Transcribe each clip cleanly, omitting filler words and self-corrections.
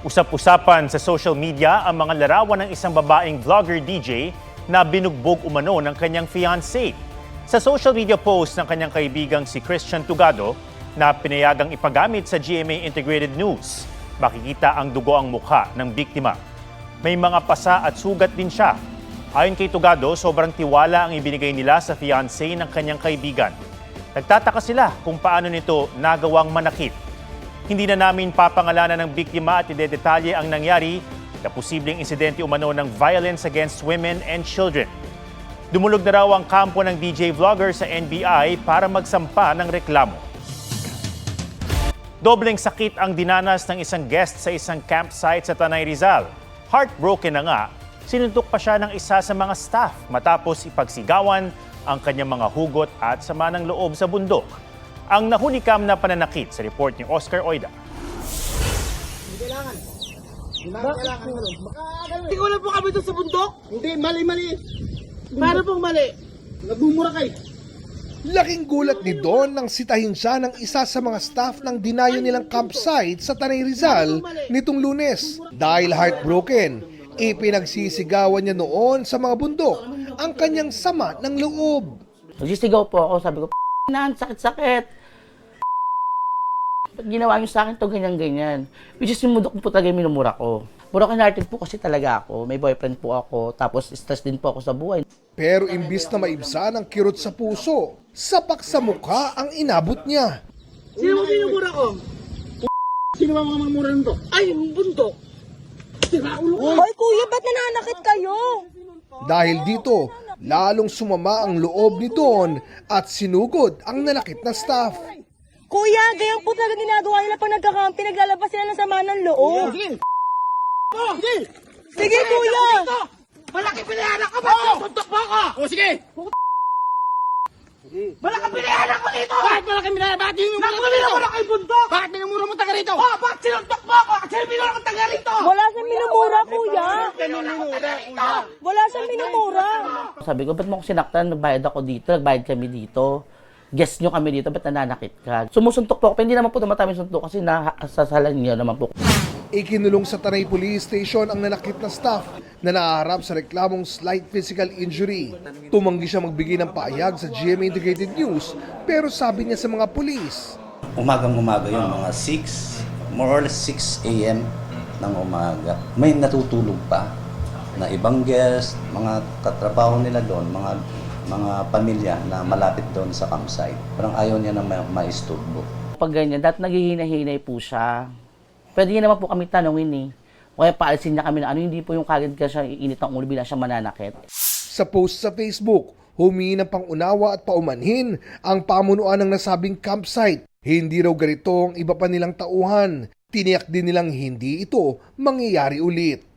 Usap-usapan sa social media ang mga larawan ng isang babaeng vlogger DJ na binugbog umano ng kanyang fiancé. Sa social media post ng kanyang kaibigang si Christian Tugado na pinayagang ipagamit sa GMA Integrated News, makikita ang dugo ang mukha ng biktima. May mga pasa at sugat din siya. Ayon kay Tugado, sobrang tiwala ang ibinigay nila sa fiancé ng kanyang kaibigan. Nagtataka sila kung paano nito nagawang manakit. Hindi na namin papangalanan ng biktima at idedetalye ang nangyari na posibleng insidente umano ng violence against women and children. Dumulog na raw ang kampo ng DJ vlogger sa NBI para magsampa ng reklamo. Dobleng sakit ang dinanas ng isang guest sa isang campsite sa Tanay Rizal. Heartbroken na nga, sinuntok pa siya ng isa sa mga staff matapos ipagsigawan ang kanyang mga hugot at sama ng loob sa bundok. Ang nahunikam na pananakit sa report ni Oscar Oida. Hindi ko lang po kami doon sa bundok. Hindi, mali. Paano pong mali? Nagmumura kayo. Laking gulat ni Don nang sitahin siya ng isa sa mga staff ng dinayo nilang campsite sa Tanay Rizal nitong Lunes. Dahil heartbroken, ipinagsisigawan niya noon sa mga bundok ang kanyang sama ng loob. Nagsisigaw po ako, sabi ko, nan, sakit-sakit. Ba't ginawa niyo sa akin to ganyan-ganyan? Which is yung mundok po talaga yung minumura ko. Broken hearted po kasi talaga ako. May boyfriend po ako, tapos stress din po ako sa buhay. Pero imbis na maibsan ang kirot sa puso, sapak sa mukha ang inabot niya. Sino mo minumura ko? Sino ba mga mamura nito? Ay, yung bundok. Hoy kuya, ba't nananakit kayo? Dahil dito, lalong sumama ang loob ni Don at sinugod ang nanakit na staff. Kuya, ganyan po talaga ginagawa nila pag nagkakampi, naglalabas sila ng sama ng loob. Sige kuya! Malaki pinayanan ko ba? Bundok po ako! O sige! Malaki pinayanan ko dito! Bakit malaki minara? Bakit yung Minumura ko yung bundok! Bakit minamura mo taga rito? Oh, bakit sinuntok mo ako? Kasi minumura ko taga rito! Wala siyang minumura kuya. Minumura, kuya. Wala siyang minumura. Sabi ko, ba't mo ako sinaktan? Nagbayad ako dito, nagbayad kami dito. Guest nyo kami dito, ba't nananakit ka? Sumusuntok po ako, pero hindi naman po tumatami suntok kasi nasasalan niyo naman po. Ikinulong sa Tanay Police Station ang nanakit na staff na naharap sa reklamong slight physical injury. Tumanggi siya magbigay ng pahayag sa GMA Integrated News pero sabi niya sa mga pulis, Umagang-umaga yun, mga 6, more or less 6 a.m. ng umaga. May natutulog pa na ibang guest, mga katrabaho nila doon, mga pamilya na malapit doon sa campsite. Parang ayaw niya na maisturbo. Pag ganyan, dahil naghihinay-hinay po siya. Pwede niya naman po kami tanongin eh. O kaya paalisin niya kami na ano, hindi po yung kagad ka siya iinit ang ulo bila siya mananakit. sa post sa Facebook, humingi ng pangunawa at paumanhin ang pamunuan ng nasabing campsite. Hindi raw ganito ang iba pa nilang tauhan. Tiniyak din nilang hindi ito mangyayari ulit.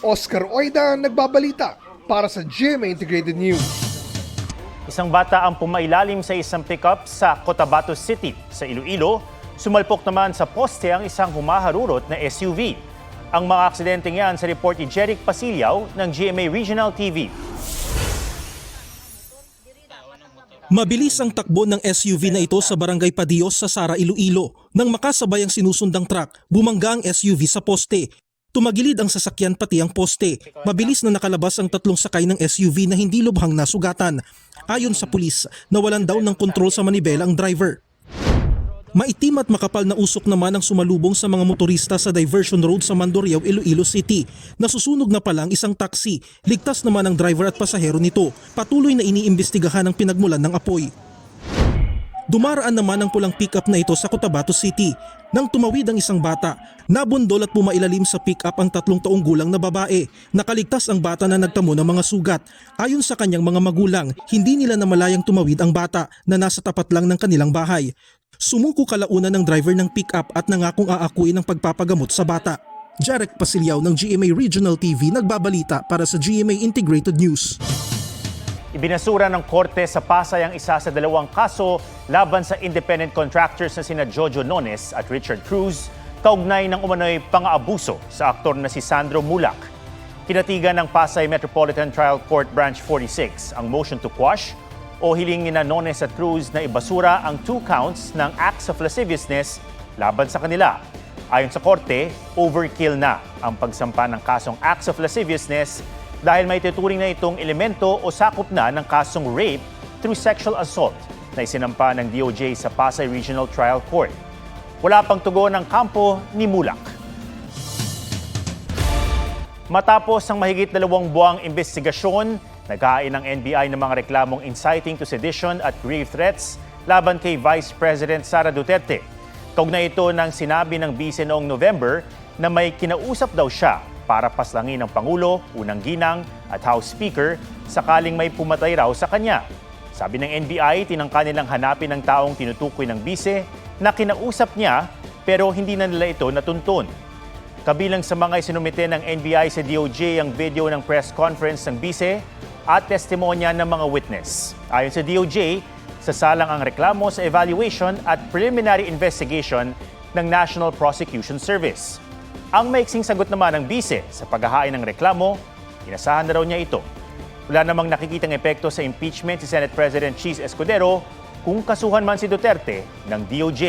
Oscar Oida, nagbabalita para sa GMA Integrated News. Isang bata ang pumailalim sa isang pickup sa Cotabato City sa Iloilo. Sumalpok naman sa poste ang isang humaharurot na SUV. Ang mga aksidenteng yan sa report ni Jeric Pasilyaw ng GMA Regional TV. Mabilis ang takbo ng SUV na ito sa Barangay Padios sa Sara, Iloilo. Nang makasabay ang sinusundang truck, bumangga ang SUV sa poste. Tumagilid ang sasakyan pati ang poste. Mabilis na nakalabas ang tatlong sakay ng SUV na hindi lubhang nasugatan. Ayon sa pulis, nawalan daw ng kontrol sa manibela ang driver. Maitim at makapal na usok naman ang sumalubong sa mga motorista sa diversion road sa Mandurriao, Iloilo City. Nasusunog na pala ang isang taxi. Ligtas naman ang driver at pasahero nito. Patuloy na iniimbestigahan ang pinagmulan ng apoy. Dumaraan naman ang pulang pick-up na ito sa Cotabato City. Nang tumawid ang isang bata, nabundol at pumailalim sa pick-up ang 3 taong gulang na babae. Nakaligtas ang bata na nagtamo ng mga sugat. Ayon sa kanyang mga magulang, hindi nila namalayang tumawid ang bata na nasa tapat lang ng kanilang bahay. Sumuko kalaunan ng driver ng pick-up at nangakong aakuin ang pagpapagamot sa bata. Jeric Pasilyaw ng GMA Regional TV nagbabalita para sa GMA Integrated News. Ibinasura ng korte sa Pasay ang isa sa 2 kaso laban sa independent contractors na sina Jojo Nones at Richard Cruz, kaugnay ng umano'y pang-aabuso sa aktor na si Sandro Mulak. Kinatigan ng Pasay Metropolitan Trial Court Branch 46 ang motion to quash o hilingin na Nones at Cruz na ibasura ang 2 counts ng acts of lasciviousness laban sa kanila. Ayon sa korte, overkill na ang pagsampa ng kasong acts of lasciviousness dahil may tuturing na itong elemento o sakop na ng kasong rape through sexual assault na isinampa ng DOJ sa Pasay Regional Trial Court. Wala pang tugon ng kampo ni Mulak. Matapos ang mahigit 2 buwang investigasyon, naghain ng NBI ng mga reklamong inciting to sedition at grave threats laban kay Vice President Sara Duterte. Kaugnay ito ng sinabi ng bise noong November na may kinausap daw siya para paslangin ng Pangulo, unang ginang at House Speaker sakaling may pumatay raw sa kanya. Sabi ng NBI, tinangka nilang hanapin ang taong tinutukoy ng bise na kinausap niya pero hindi na nila ito natuntun. Kabilang sa mga isinumite ng NBI sa DOJ ang video ng press conference ng bise at testimonya ng mga witness. Ayon sa DOJ, sasalang ang reklamo sa evaluation at preliminary investigation ng National Prosecution Service. Ang maiksing sagot naman ng bise sa paghahain ng reklamo, inasahan na raw niya ito. Wala namang nakikitang epekto sa impeachment si Senate President Cheese Escudero kung kasuhan man si Duterte ng DOJ.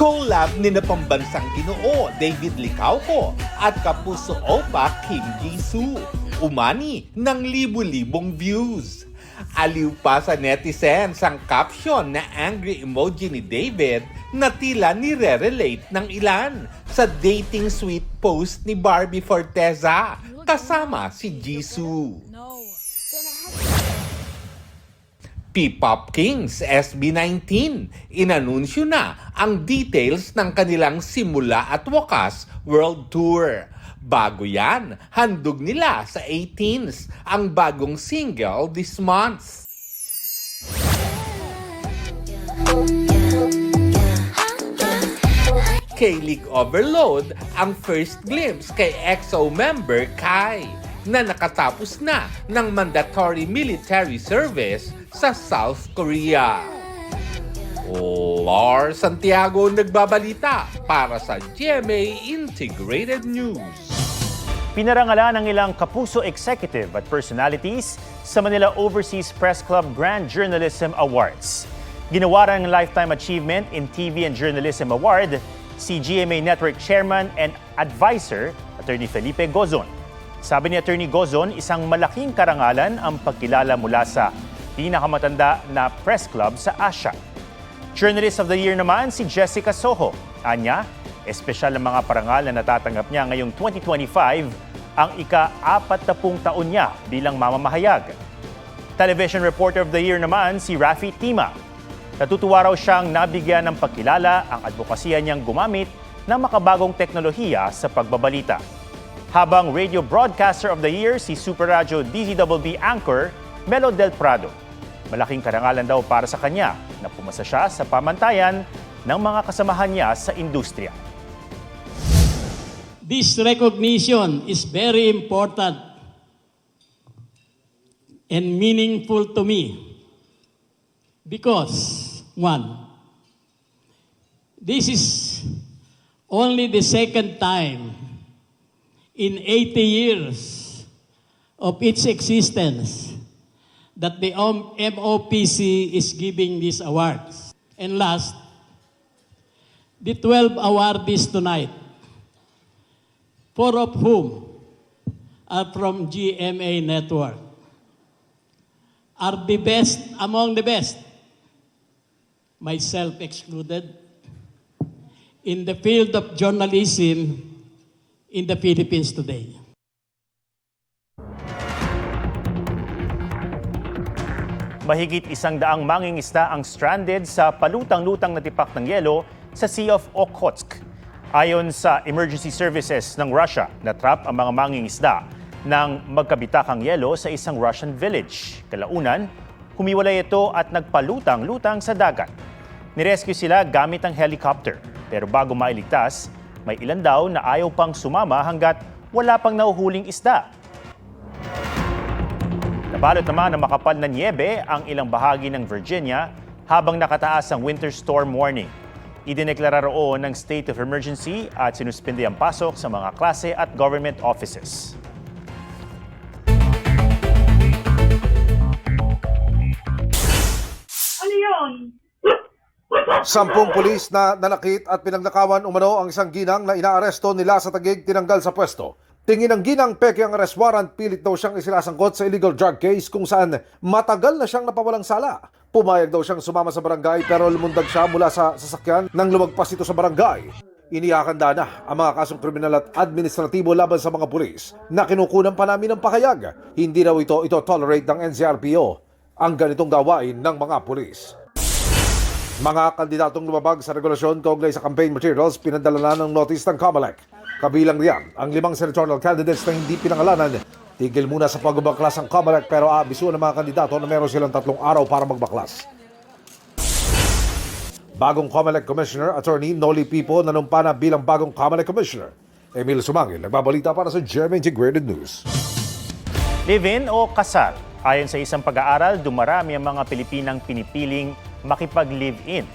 Collab ni na pambansang Ginoo David Licauco at Kapuso Opa Kim Jisoo. Umani ng libu-libong views. Aliw pa sa netizens ang caption na angry emoji ni David na tila nire-relate ng ilan sa dating sweet post ni Barbie Forteza kasama si Jisoo. P-Pop Kings SB19 inanunsyo na ang details ng kanilang simula at wakas world tour. Bago yan, handog nila sa 18s ang bagong single this month. K-League Overload ang first glimpse kay EXO member Kai na nakatapos na ng mandatory military service sa South Korea. Lars Santiago nagbabalita para sa GMA Integrated News. Pinarangalan ng ilang Kapuso executive at personalities sa Manila Overseas Press Club Grand Journalism Awards. Ginawaran ng Lifetime Achievement in TV and Journalism Award si GMA Network Chairman and Advisor, Attorney Felipe Gozon. Sabi ni Attorney Gozon, isang malaking karangalan ang pagkilala mula sa pinakamatanda na press club sa Asia. Journalist of the Year naman si Jessica Soho. Anya, espesyal ang mga parangal na natatanggap niya ngayong 2025, ang ika-40 taon niya bilang mamamahayag. Television Reporter of the Year naman si Rafi Tima. Natutuwa raw siyang nabigyan ng pagkilala ang advokasya niyang gumamit ng makabagong teknolohiya sa pagbabalita. Habang Radio Broadcaster of the Year si Super Radio DZBB Anchor Melo Del Prado. Malaking karangalan daw para sa kanya na pumasa siya sa pamantayan ng mga kasamahan niya sa industriya. This recognition is very important and meaningful to me because, one, this is only the second time in 80 years of its existence that the MOPC is giving these awards. And last, the 12 awardees tonight, 4 of whom are from GMA Network, are the best among the best, myself excluded, in the field of journalism in the Philippines today. Mahigit 100 mangingisda ang stranded sa palutang-lutang na tipak ng yelo sa Sea of Okhotsk. Ayon sa emergency services ng Russia, natrap ang mga mangingisda ng magkabitakang yelo sa isang Russian village. Kalaunan, humiwalay ito at nagpalutang-lutang sa dagat. Nirescue sila gamit ang helicopter, pero bago mailigtas, may ilan daw na ayaw pang sumama hanggat wala pang nahuhuling isda. Nabalot naman ng makapal na niebe ang ilang bahagi ng Virginia habang nakataas ang winter storm warning. Idineklara roon ng state of emergency at sinuspindi ang pasok sa mga klase at government offices. 10 pulis na nanakit at pinagnakawan umano ang isang ginang na inaaresto nila sa Taguig tinanggal sa pwesto. Tingin ng ginang peke ang arrest warrant, pilit daw siyang isinasangkot sa illegal drug case kung saan matagal na siyang napawalang sala. Pumayag daw siyang sumama sa barangay pero lumundag siya mula sa sasakyan nang lumagpas ito sa barangay. Inihahanda na ang mga kasong kriminal at administratibo laban sa mga pulis na kinukunan pa namin ng pakayag. Hindi daw ito tolerate ng NCRPO ang ganitong gawain ng mga pulis. Mga kandidatong lumabag sa regulasyon kaugnay sa campaign materials pinadala na ng notice ng COMELEC. Kabilang riyan ang 5 senatorial candidates na hindi pinangalanan. Tigil muna sa pagbabaklas ang COMELEC pero aabisuan ng mga kandidato na meron silang 3 araw para magbaklas. Bagong COMELEC Commissioner, Attorney Noli Pipo, nanumpa na bilang bagong COMELEC Commissioner. Emil Sumangil, nagbabalita para sa GMA Integrated News. Live-in o kasal? Ayon sa isang pag-aaral, dumarami ang mga Pilipinang pinipiling makipag-live-in.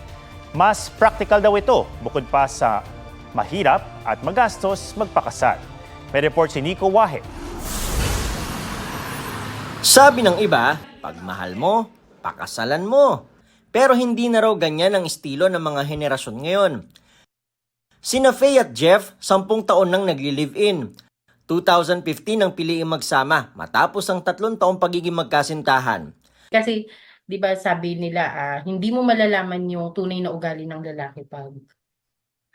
Mas practical daw ito, bukod pa sa mahirap at magastos magpakasal. May report si Nico Wahe. Sabi ng iba, pag mahal mo, pakasalan mo. Pero hindi na raw ganyan ang estilo ng mga henerasyon ngayon. Sina Faye at Jeff, 10 taon nang nagli-live-in. 2015 ang piliing magsama matapos ang 3 taong pagiging magkasintahan. Kasi 'di ba sabi nila hindi mo malalaman yung tunay na ugali ng lalaki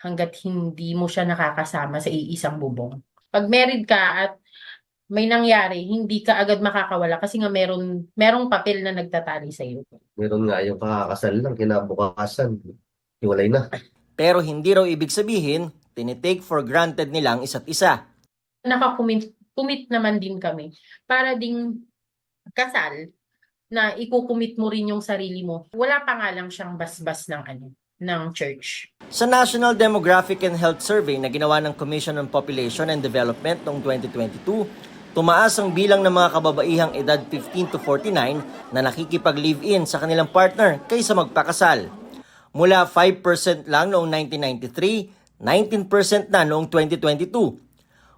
hangga't hindi mo siya nakakasama sa iisang bubong. Pag married ka at may nangyari, hindi ka agad makakawala kasi nga merong papel na nagtatali sa iyo. Meron nga yung kakakasal lang, kinabukasan, hiwalay na. Pero hindi raw ibig sabihin, tinitake for granted nila ang isa't isa. Nakakumit naman din kami para ding kasal na ikukumit mo rin yung sarili mo. Wala pa nga lang siyang basbas ng church. Sa National Demographic and Health Survey na ginawa ng Commission on Population and Development noong 2022, tumaas ang bilang ng mga kababaihang edad 15 to 49 na nakikipag-live-in sa kanilang partner kaysa magpakasal. Mula 5% lang noong 1993, 19% na noong 2022.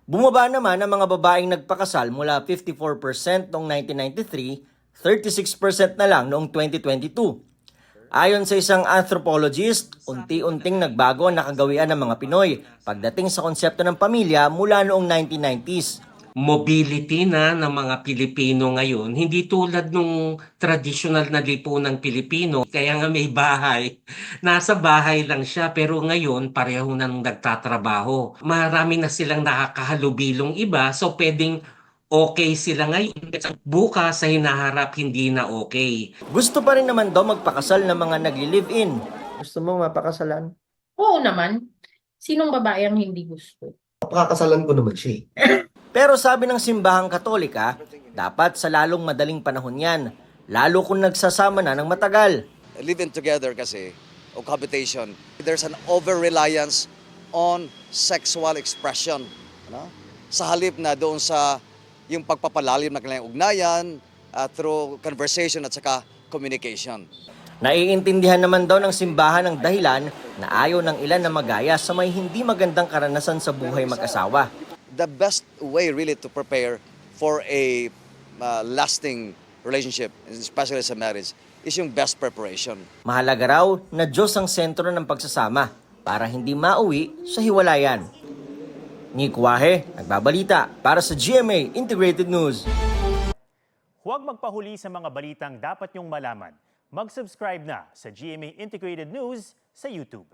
Bumaba naman ang mga babaeng nagpakasal mula 54% noong 1993, 36% na lang noong 2022. Ayon sa isang anthropologist, unti-unting nagbago ang nakagawian ng mga Pinoy pagdating sa konsepto ng pamilya mula noong 1990s. Mobility na ng mga Pilipino ngayon, hindi tulad nung traditional na lipunang Pilipino. Kaya nga may bahay, nasa bahay lang siya pero ngayon pareho nang nagtatrabaho. Marami na silang nakakahalubilong iba so pwedeng okay sila ngayon. Bukas sa hinaharap hindi na okay. Gusto pa rin naman daw magpakasal ng mga nagli-live-in. Gusto mo mapakasalan? Oo naman. Sinong babae ang hindi gusto? Pakakasalan ko naman siya. Pero sabi ng simbahang Katolika, dapat sa lalong madaling panahon yan, lalo kung nagsasama na ng matagal. Living together kasi, o cohabitation, there's an over-reliance on sexual expression. No? Sa halip na doon sa yung pagpapalalim ng kanilang ugnayan through conversation at saka communication. Naiintindihan naman daw ng simbahan ang dahilan na ayaw ng ilan na magaya sa may hindi magandang karanasan sa buhay mag-asawa. The best way really to prepare for a lasting relationship, especially sa marriage, is yung best preparation. Mahalaga raw na Diyos ang sentro ng pagsasama para hindi mauwi sa hiwalayan. Nick Wahe, nagbabalita para sa GMA Integrated News. Huwag magpahuli sa mga balitang dapat niyong malaman. Mag-subscribe na sa GMA Integrated News sa YouTube.